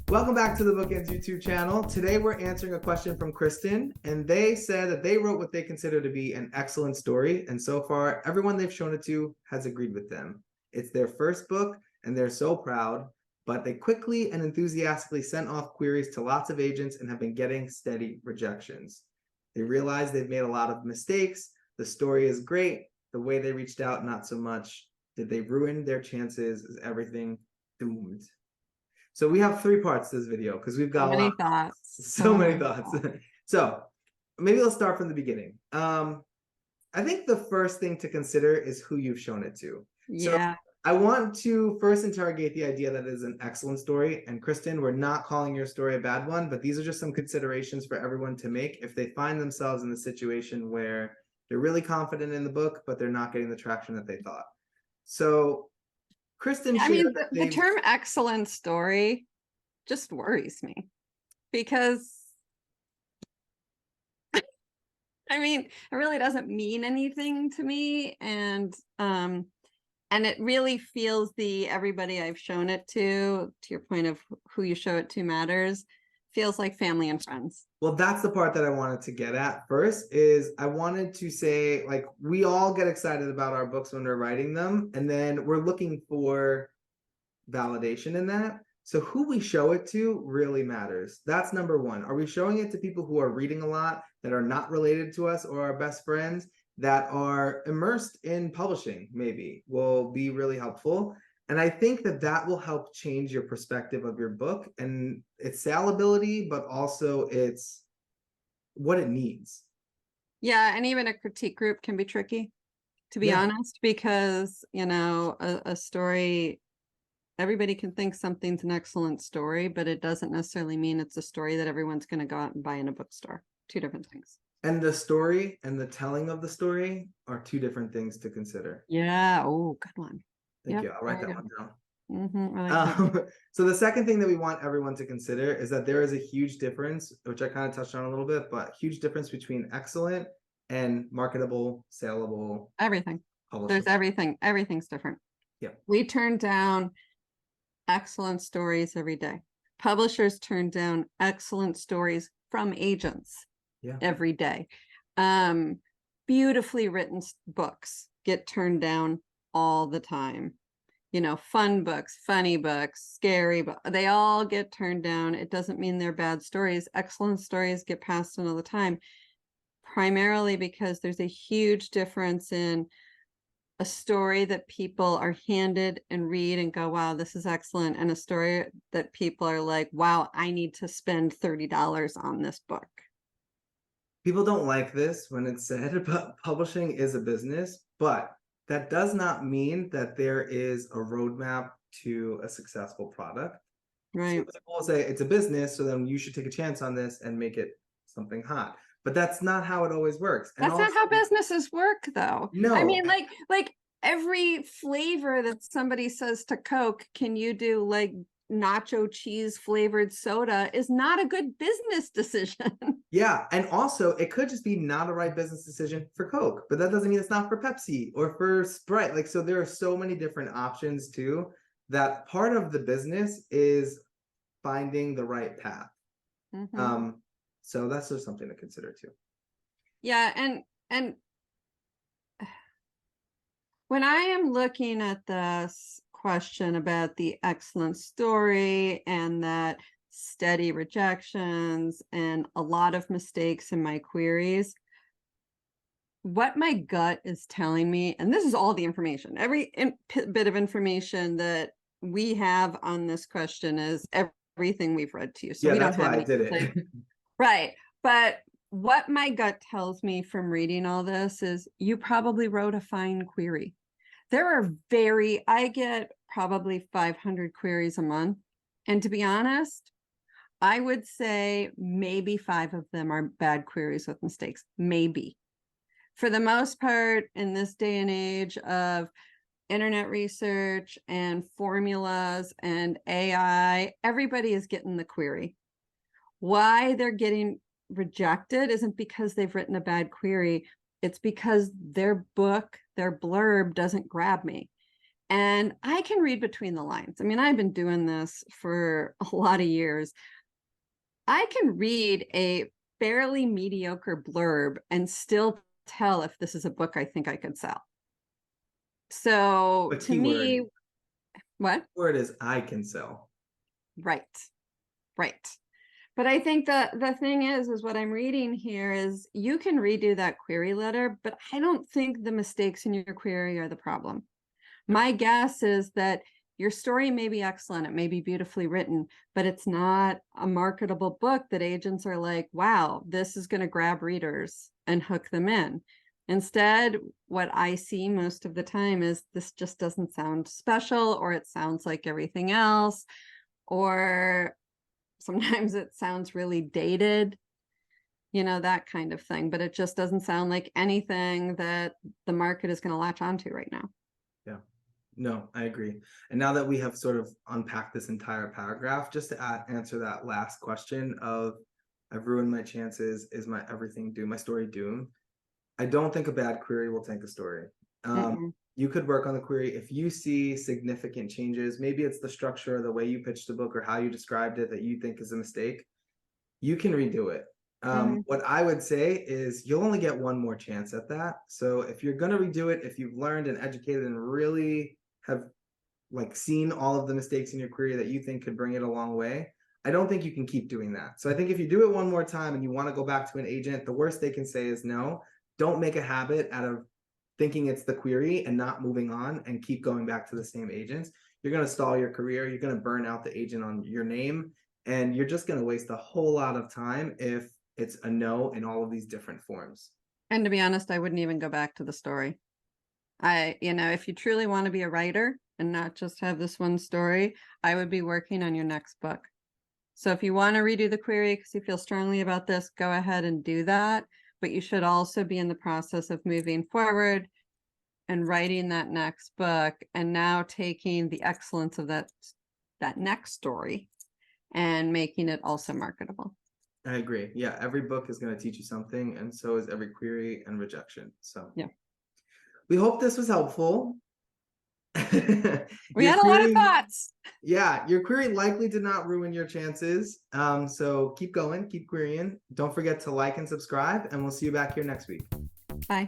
Welcome back to the BookEnds YouTube channel. Today we're answering a question from Kristen, and they said that they wrote what they consider to be an excellent story, and so far everyone they've shown it to has agreed with them. It's their first book, and they're so proud, but they quickly and enthusiastically sent off queries to lots of agents and have been getting steady rejections. They realize they've made a lot of mistakes. The story is great. The way they reached out, not so much. Did they ruin their chances? Is everything doomed? So we have three parts to this video because we've got So many thoughts. so many thoughts. So maybe let's start from the beginning. I think the first thing to consider is who you've shown it to. Yeah. So I want to first interrogate the idea that it is an excellent story. And Kristen, we're not calling your story a bad one, but these are just some considerations for everyone to make if they find themselves in the situation where they're really confident in the book, but they're not getting the traction that they thought. So Kristen, I mean, the term excellent story just worries me because I mean, it really doesn't mean anything to me. And it really feels everybody I've shown it to your point of who you show it to matters, feels like family and friends. Well, that's the part that I wanted to get at first is I wanted to say, like, we all get excited about our books when we're writing them, and then we're looking for validation in that. So who we show it to really matters. That's number one. Are we showing it to people who are reading a lot that are not related to us or our best friends that are immersed in publishing? Maybe will be really helpful. And I think that that will help change your perspective of your book and its salability, but also its what it needs. Yeah, and even a critique group can be tricky, to be honest, because, you know, a story, everybody can think something's an excellent story, but it doesn't necessarily mean it's a story that everyone's going to go out and buy in a bookstore. Two different things. And the story and the telling of the story are two different things to consider. Yeah. Oh, good one. Thank you. I'll write that one down. So the second thing that we want everyone to consider is that there is a huge difference, which I kind of touched on a little bit, but huge difference between excellent and marketable, saleable. Everything. There's everything. Everything's different. Yeah. We turn down excellent stories every day. Publishers turn down excellent stories from agents every day. Beautifully written books get turned down all the time. You know, fun books, funny books, scary books, they all get turned down. It doesn't mean they're bad stories. Excellent stories get passed on all the time, primarily because there's a huge difference in a story that people are handed and read and go, wow, this is excellent, and a story that people are like, wow, I need to spend $30 on this book. People don't like this when it's said, but publishing is a business, but that does not mean that there is a roadmap to a successful product. Right. So people will say it's a business, so then you should take a chance on this and make it something hot. But that's not how it always works. And that's not how businesses work, though. No. I mean, like every flavor that somebody says to Coke, can you do like nacho cheese flavored soda, is not a good business decision. Yeah, and also it could just be not a right business decision for Coke, but that doesn't mean it's not for Pepsi or for Sprite. Like, so there are so many different options too, that part of the business is finding the right path. So that's just something to consider too. Yeah, and when I am looking at this question about the excellent story and that steady rejections and a lot of mistakes in my queries, what my gut is telling me, and this is all the information, every bit of information that we have on this question is everything we've read to you. So we don't have any. I did it. Right. But what my gut tells me from reading all this is you probably wrote a fine query. I get probably 500 queries a month. And to be honest, I would say maybe 5 of them are bad queries with mistakes. Maybe. For the most part, in this day and age of internet research and formulas and AI, everybody is getting the query. Why they're getting rejected isn't because they've written a bad query. It's because their book, their blurb doesn't grab me. And I can read between the lines. I mean, I've been doing this for a lot of years. I can read a fairly mediocre blurb and still tell if this is a book I think I could sell. So But to me, what? word is I can sell. Right, right. But I think the thing is what I'm reading here is you can redo that query letter, but I don't think the mistakes in your query are the problem. My guess is that your story may be excellent, it may be beautifully written, but it's not a marketable book that agents are like, wow, this is going to grab readers and hook them in. Instead, what I see most of the time is this just doesn't sound special, or it sounds like everything else, or sometimes it sounds really dated, you know, that kind of thing, but it just doesn't sound like anything that the market is going to latch onto right now. Yeah, no, I agree. And now that we have sort of unpacked this entire paragraph, just to answer that last question of I've ruined my chances, is my everything doomed, my story doomed? I don't think a bad query will tank a story. You could work on the query if you see significant changes. Maybe it's the structure, the way you pitched the book, or how you described it that you think is a mistake. You can redo it. What I would say is you'll only get one more chance at that. So if you're going to redo it, if you've learned and educated and really have like seen all of the mistakes in your query that you think could bring it a long way, I don't think you can keep doing that. So I think if you do it one more time and you want to go back to an agent, the worst they can say is no. Don't make a habit out of thinking it's the query and not moving on and keep going back to the same agents. You're going to stall your career. You're going to burn out the agent on your name, and you're just going to waste a whole lot of time if it's a no in all of these different forms. And to be honest, I wouldn't even go back to the story. If you truly want to be a writer and not just have this one story, I would be working on your next book. So if you want to redo the query because you feel strongly about this, go ahead and do that. But you should also be in the process of moving forward and writing that next book, and now taking the excellence of that next story and making it also marketable. I agree. Yeah, every book is going to teach you something, and so is every query and rejection. So yeah, we hope this was helpful. We had a lot of thoughts. Yeah, your query likely did not ruin your chances. So keep going, keep querying. Don't forget to like and subscribe, and we'll see you back here next week. Bye.